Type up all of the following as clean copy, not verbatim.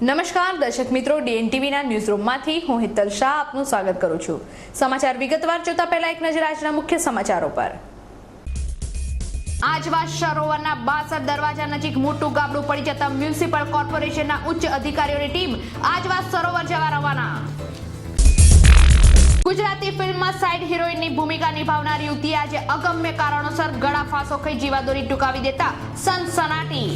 નમસ્કાર દર્શક મિત્રો, ડીએનટીવીના ન્યૂઝરૂમમાંથી હું હિતલ શાહ આપનું સ્વાગત કરું છું। સમાચાર વિગતવાર જોતા પહેલા એક નજર આજના મુખ્ય સમાચારો પર। આજવા સરોવરના 62 દરવાજા નજીક મોટું ગાબડું પડી જતા મ્યુનિસિપલ કોર્પોરેશનના ઉચ્ચ અધિકારીઓની ટીમ આજવા સરોવર જવા રવાના। ગુજરાતી ફિલ્મમાં સાઇડ હિરોઈનની ભૂમિકા નિભાવનાર યુવતીએ આજે અગમ્ય કારણોસર ગળા ફાંસો ખાઈ જીવાદોરી ટૂંકાવી દેતા સનસનાટી।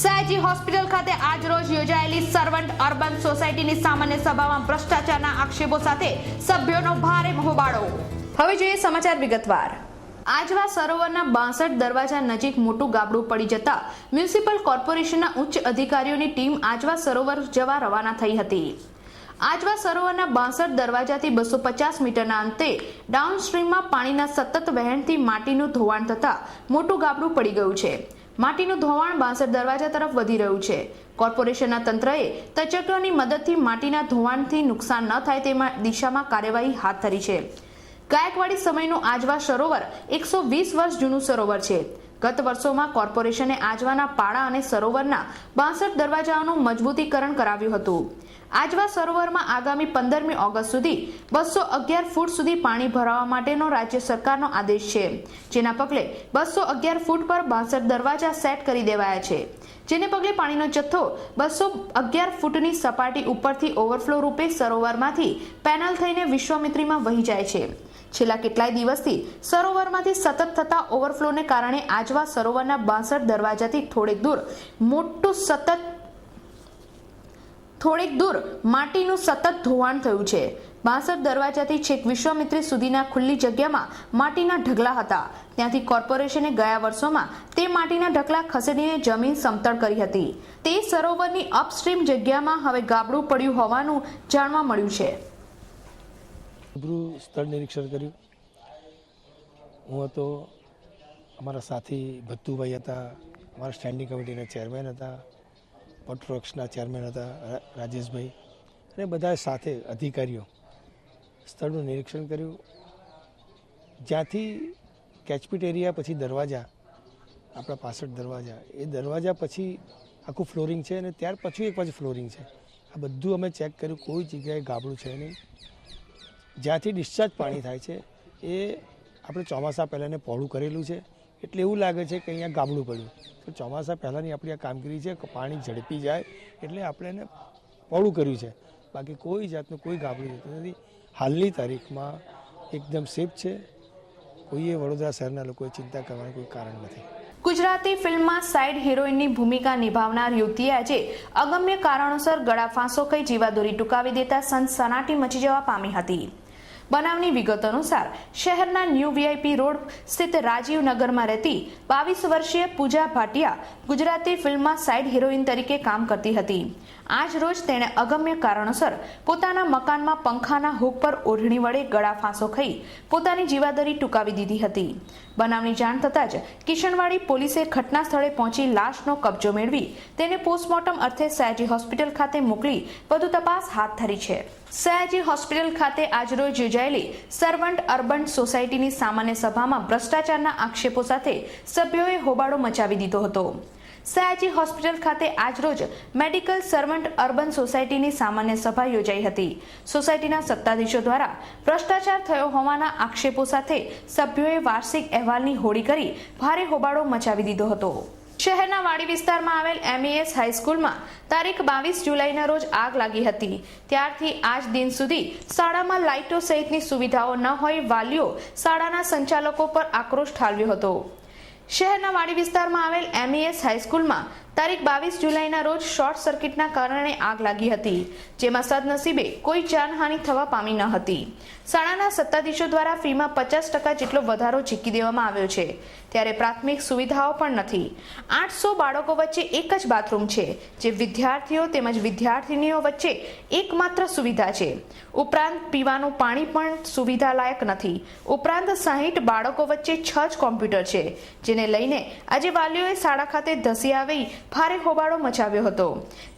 સયાજી હોસ્પિટલ ખાતે આજ રોજ યોજાયેલી સર્વન્ટ અર્બન સોસાયટીની સામાન્ય સભામાં ભ્રષ્ટાચારના આક્ષેપો સાથે સભ્યોનો ભારે હોબાળો। હવે જોઈએ સમાચાર વિગતવાર। આજવા સરોવરના 62 દરવાજા નજીક મોટું ગાબડું પડી જતા મ્યુનિસિપલ કોર્પોરેશનના ઉચ્ચ અધિકારીઓની ટીમ આજવા સરોવર જવા રવાના થઈ હતી। આજવા સરોવરના 62 દરવાજાથી 250 મીટરના અંતે ડાઉનસ્ટ્રીમમાં પાણીના સતત વહેણથી માટીનું ધોવાણ થતા મોટું ગાબડું પડી ગયું છે। માટીનું ધોવાણ 62 દરવાજા તરફ વધી રહ્યું છે। કોર્પોરેશનના તંત્રએ તજજ્ઞોની મદદથી માટીના ધોવાણથી નુકસાન ન થાય તે દિશામાં કાર્યવાહી હાથ ધરી છે। ગાયકવાડી સમયનું આજવા સરોવર 120 વર્ષ જૂનું સરોવર છે। ગત વર્ષોમાં કોર્પોરેશને આજવાના પાળા અને સરોવરના 62 દરવાજાઓનું મજબૂતીકરણ કરાવ્યું હતું। આજવા સરોવરમાં આગામી 15મી ઓગસ્ટ સુધી 211 ફૂટ સુધી પાણી ભરાવા માટેનો રાજ્ય સરકારનો આદેશ છે, જેના પગલે 211 ફૂટ પર 62 દરવાજા સેટ કરી દેવાયા છે, જેને પગલે પાણીનો જથ્થો 211 ફૂટની સપાટી ઉપરથી ઓવરફ્લો રૂપે સરોવરમાંથી પેનલ થઈને વિશ્વામિત્રીમાં વહી જાય છે। છેલ્લા કેટલાય દિવસથી સરોવરમાંથી સતત થતા ઓવરફ્લોને કારણે આજવા સરોવરના 62 દરવાજાથી થોડેક દૂર માટીનું સતત ધોવાણ થયું છે। 62 દરવાજાથી છેક વિશ્વામિત્રી સુધીના ખુલ્લી જગ્યામાં માટીના ઢગલા હતા, ત્યાંથી કોર્પોરેશને ગયા વર્ષોમાં તે માટીના ઢગલા ખસેડીને જમીન સમતળ કરી હતી। તે સરોવરની અપસ્ટ્રીમ જગ્યામાં હવે ગાબડું પડ્યું હોવાનું જાણવા મળ્યું છે। સ્થળ નિરીક્ષણ કર્યું। હું હતો, અમારા સાથી ભત્તુભાઈ હતા, અમારા સ્ટેન્ડિંગ કમિટીના ચેરમેન હતા, વોટરવર્ક્સના ચેરમેન હતા રાજેશભાઈ, અને બધા સાથે અધિકારીઓ સ્થળનું નિરીક્ષણ કર્યું। જ્યાંથી કેચપીટ એરિયા પછી દરવાજા, આપણા 65 દરવાજા, એ દરવાજા પછી આખું ફ્લોરિંગ છે અને ત્યાર પછી એક પાછું ફ્લોરિંગ છે। આ બધું અમે ચેક કર્યું, કોઈ જગ્યાએ ગાબડું છે નહીં। જ્યાંથી ડિસ્ચાર્જ પાણી થાય છે એ આપણે ચોમાસા પહેલાંને પહોળું કરેલું છે, એટલે એવું લાગે છે કે અહીંયા ગાબડું પડ્યું। તો ચોમાસા પહેલાંની આપણી આ કામગીરી છે કે પાણી ઝડપી જાય એટલે આપણે એને પહોળું કર્યું છે, બાકી કોઈ જાતનું કોઈ ગાબડું જતું નથી। હાલની તારીખમાં એકદમ સેફ છે, કોઈએ વડોદરા શહેરના લોકોએ ચિંતા કરવાનું કોઈ કારણ નથી। ગુજરાતી ફિલ્મમાં સાઇડ હિરોઈનની ભૂમિકા નિભાવનાર યુવતીએ આજે અગમ્ય કારણોસર ગળા ફાંસો ખાઈ જીવાદોરી ટૂંકાવી દેતા સનસનાટી મચી જવા પામી હતી। બનાવની વિગતો અનુસાર શહેરના ન્યૂ વીઆઈપી રોડ સ્થિત રાજીવ નગરમાં રહેતી 22 વર્ષીય પૂજા ભાટિયા ગુજરાતી ફિલ્મમાં સાઇડ હિરોઈન તરીકે કામ કરતી હતી। આજ રોજ તેણે અગમ્ય કારણોસર પોતાના મકાનમાં પંખાના હૂક પર ઓઢણી વડે ગળા ફાંસો ખાઈ પોતાની જીવાદોરી ટૂંકાવી દીધી હતી। બનાવની જાણ થતાં જ કિશનવાડી પોલીસે ઘટના સ્થળે પહોંચી લાશનો કબજો મેળવી તેને પોસ્ટમોર્ટમ અર્થે સયાજી હોસ્પિટલ ખાતે મોકલી વધુ તપાસ હાથ ધરી છે। સયાજી હોસ્પિટલ ખાતે આજરોજ યોજાયેલી સર્વન્ટ અર્બન સોસાયટીની સામાન્ય સભામાં ભ્રષ્ટાચારના આક્ષેપો સાથે સભ્યોએ હોબાળો મચાવી દીધો હતો। સયાજી હોસ્પિટલ ખાતે આજરોજ મેડિકલ સર્વન્ટ અર્બન સોસાયટીની સામાન્ય સભા યોજાઈ હતી। સોસાયટીના સત્તાધીશો દ્વારા ભ્રષ્ટાચાર થયો હોવાના આક્ષેપો સાથે સભ્યોએ વાર્ષિક અહેવાલની હોળી કરી ભારે હોબાળો મચાવી દીધો હતો। શહેરના વાડી વિસ્તારમાં આવેલ એમઈએસ હાઈસ્કૂલમાં તારીખ 22 જુલાઈના રોજ આગ લાગી હતી। ત્યારથી આજ દિન સુધી શાળામાં લાઇટો સહિતની સુવિધાઓ ન હોય વાલીઓ શાળાના સંચાલકો પર આક્રોશ ઠાલવ્યો હતો। શહેરના વાડી વિસ્તારમાં આવેલ એમઈએસ હાઈસ્કૂલમાં તારીખ 22 જુલાઈના રોજ શોર્ટ સર્કિટના કારણે આગ લાગી હતી, જેમાં સદનસીબે કોઈ જાનહાનિ થવા પામી ન હતી। શાળાના સત્તાધીશો દ્વારા ફીમાં 50% જેટલો વધારો ઝીકી દેવામાં આવ્યો છે, ત્યારે પ્રાથમિક સુવિધાઓ પણ નથી। 800 બાળકો વચ્ચે એક જ બાથરૂમ છે, જે વિદ્યાર્થીઓ તેમજ વિદ્યાર્થીનીઓ વચ્ચે એકમાત્ર સુવિધા છે। ઉપરાંત પીવાનું પાણી પણ સુવિધા લાયક નથી। ઉપરાંત 60 બાળકો વચ્ચે 6 જ કોમ્પ્યુટર છે, જેને લઈને આજે વાલીઓએ શાળા ખાતે ધસી આવી ભારે હોબાળો મચાવ્યો હતો।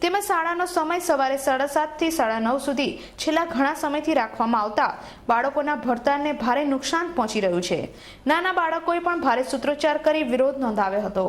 તેમજ શાળાનો સમય સવારે 7:30 થી 9:30 સુધી છેલ્લા ઘણા સમયથી રાખવામાં આવતા બાળકોના ભણતરને ભારે નુકસાન પહોંચી રહ્યું છે। નાના બાળકોએ પણ ભારે સૂત્રોચ્ચાર કરી વિરોધ નોંધાવ્યો હતો।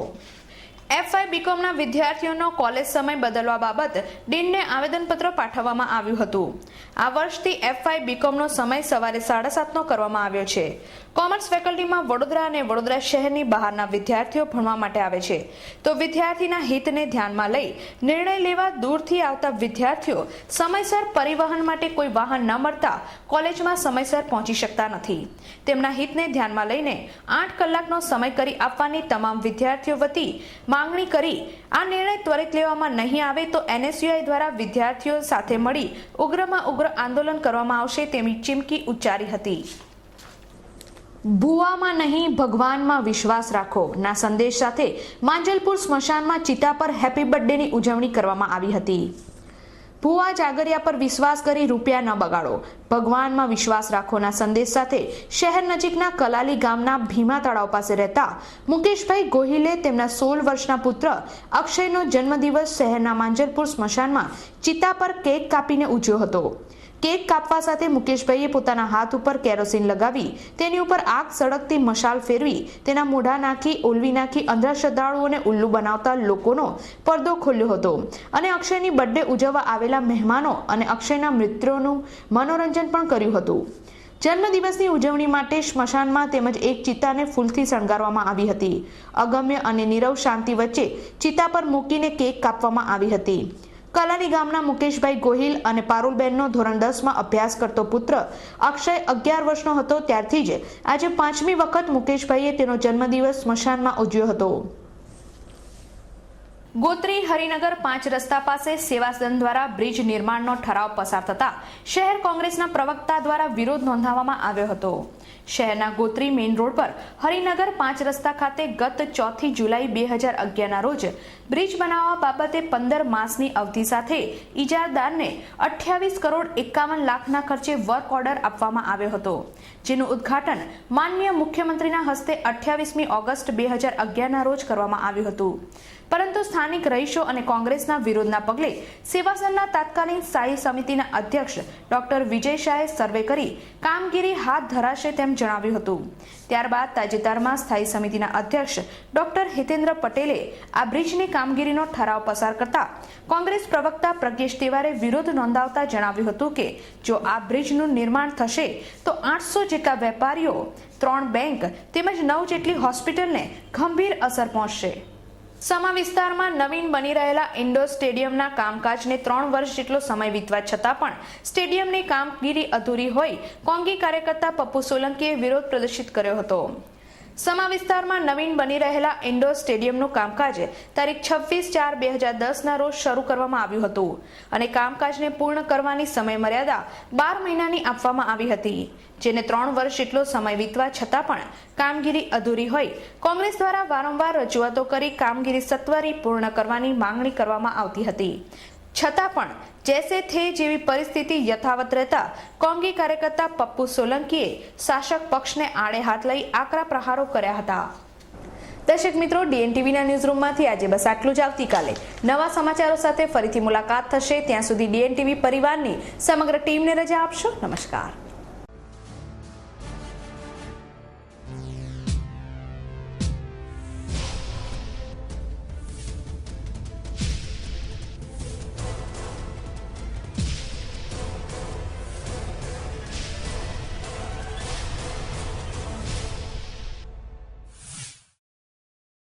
FY બીકોમના વિદ્યાર્થીઓનો કોલેજ સમય બદલવા બાબત ડીનને આવેદનપત્ર પાઠવવામાં આવ્યું હતું. આ વર્ષથી FY બીકોમનો સમય સવારે 7:30 નો કરવામાં આવ્યો છે. કોમર્સ ફેકલ્ટીમાં વડોદરા અને વડોદરા શહેરની બહારના વિદ્યાર્થીઓ ભણવા માટે આવે છે, તો વિદ્યાર્થીના હિતને ધ્યાનમાં લઈ નિર્ણય લેવા દૂરથી આવતા વિદ્યાર્થીઓ સમયસર પરિવહન માટે કોઈ વાહન ન મળતા કોલેજમાં સમયસર પહોંચી શકતા નથી. તેમના હિતને ધ્યાનમાં લઈને 8 કલાકનો સમય કરી આપવાની તમામ વિદ્યાર્થીઓ વતી માંગણી કરી આ નિર્ણય ત્વરિત લેવામાં નહીં આવે તો NSUI દ્વારા વિદ્યાર્થીઓ સાથે મળી ઉગ્રમાં ઉગ્ર આંદોલન કરવામાં આવશે તેવી ચીમકી ઉચ્ચારી હતી. ભુવામાં નહીં ભગવાનમાં વિશ્વાસ રાખો ના સંદેશ સાથે માંજલપુર સ્મશાનમાં ચિતા પર હેપી બર્થડેની ઉજવણી કરવામાં આવી હતી. ભુવા જાગરિયા પર વિશ્વાસ કરી રૂપિયા ન બગાડો, ભગવાનમાં વિશ્વાસ રાખોના સંદેશ સાથે શહેર નજીકના કલાલી ગામના ભીમા તળાવ પાસે રહેતા મુકેશભાઈ ગોહિલે તેમના 16 વર્ષના પુત્ર અક્ષયનો જન્મદિવસ શહેરના માંજલપુર સ્મશાનમાં ચિતા પર કેક કાપીને ઉજવ્યો હતો. કેક કાપવા સાથે મુકેશભાઈએ પોતાના હાથ ઉપર કેરોસીન લગાવી તેની ઉપર આગ સળગતી મશાલ ફેરવી તેના મોઢા નાખી ઓલવી નાખી અંધશ્રદ્ધાળુઓને ઉલ્લુ બનાવતા લોકોનો પડદો ખોલ્યો હતો અને અક્ષયની બર્થડે ઉજવવા આવેલા મહેમાનો અને અક્ષયના મિત્રોનું મનોરંજન પણ કર્યું હતું. જન્મદિવસની ઉજવણી માટે સ્મશાનમાં તેમજ એક ચિતાને ફૂલથી શણગારવામાં આવી હતી. અગમ્ય અને નીરવ શાંતિ વચ્ચે ચિતા પર મૂકીને કેક કાપવામાં આવી હતી. કલાલી ગામના મુકેશભાઈ ગોહિલ અને પારુલબેનનો ધોરણ 10માં અભ્યાસ કરતો પુત્ર અક્ષય 11 વર્ષનો હતો ત્યારથી જ આજે 5મી વખત મુકેશભાઈએ તેનો જન્મદિવસ સ્મશાનમાં ઉજવ્યો હતો. ગોત્રી હરિનગર 5 રસ્તા પાસે સેવાસદન દ્વારા બ્રિજ નિર્માણનો ઠરાવ પસાર થતા શહેર કોંગ્રેસના પ્રવક્તા દ્વારા વિરોધ નોંધાવવામાં આવ્યો હતો. શહેરના ગોત્રી મેઇન રોડ પર હરિનગર 5 રસ્તા ખાતે ગત 4 જુલાઈ 2011ના રોજ બ્રિજ બનાવવા બાબતે 15 માસની અવધિ સાથે ઇજારદારને 28 કરોડ 51 લાખના ખર્ચે વર્ક ઓર્ડર આપવામાં આવ્યો હતો, જેનું ઉદ્ઘાટન માનનીય મુખ્યમંત્રીના હસ્તે 28મી ઓગસ્ટ 2011ના રોજ કરવામાં આવ્યું હતું. પરંતુ સ્થાનિક રહીશો અને કોંગ્રેસના વિરોધના પગલે સેવાસદનના તાત્કાલિક સ્થાયી સમિતિના અધ્યક્ષ ડોક્ટર વિજય શાહે સર્વે કરી કામગીરી હાથ ધરાશે તેમ જણાવ્યું હતું. ત્યારબાદ તાજેતરમાં સ્થાયી સમિતિના અધ્યક્ષ ડોક્ટર હિતેન્દ્ર પટેલે આ બ્રિજની કામગીરીનો ઠરાવ પસાર કરતા કોંગ્રેસ પ્રવક્તા પ્રજ્ઞેશ તિવારે વિરોધ નોંધાવતા જણાવ્યું હતું કે જો આ બ્રિજનું નિર્માણ થશે તો 800 જેટલા વેપારીઓ, 3 બેંક તેમજ 9 જેટલી હોસ્પિટલને ગંભીર અસર પહોંચશે. સમા વિસ્તારમાં નવીન બની રહેલા ઇન્ડોર સ્ટેડિયમના કામકાજને 3 વર્ષ જેટલો સમય વીતવા છતાં પણ સ્ટેડિયમની કામગીરી અધૂરી હોઈ કોંગી કાર્યકર્તા પપ્પુ સોલંકીએ વિરોધ પ્રદર્શિત કર્યો હતો. સમા વિસ્તારમાં નવીન બની રહેલા ઇન્ડોર સ્ટેડિયમનું કામકાજ તારીખ 26/4/2010ના રોજ શરૂ કરવામાં આવ્યું હતું અને કામકાજને પૂર્ણ કરવાની સમયમર્યાદા 12 મહિનાની આપવામાં આવી હતી, જેને 3 વર્ષ જેટલો સમય વીતવા છતાં પણ કામગીરી અધૂરી હોય કોંગ્રેસ દ્વારા વારંવાર રજૂઆતો કરી કામગીરી સત્વરે પૂર્ણ કરવાની માંગણી કરવામાં આવતી હતી. છતાં પણ જૈસે થે જેવી પરિસ્થિતિ યથાવત રહેતા કોંગી કાર્યકર્તા પપ્પુ સોલંકીએ શાસક પક્ષને આડે હાથ લઈ આકરા પ્રહારો કર્યા હતા. દર્શક મિત્રો, DNTVના ન્યૂઝરૂમમાંથી આજે બસ આટલું જ. આવતીકાલે નવા સમાચારો સાથે ફરીથી મુલાકાત થશે. ત્યાં સુધી DNTV પરિવારની સમગ્ર ટીમને રજા આપશો. નમસ્કાર.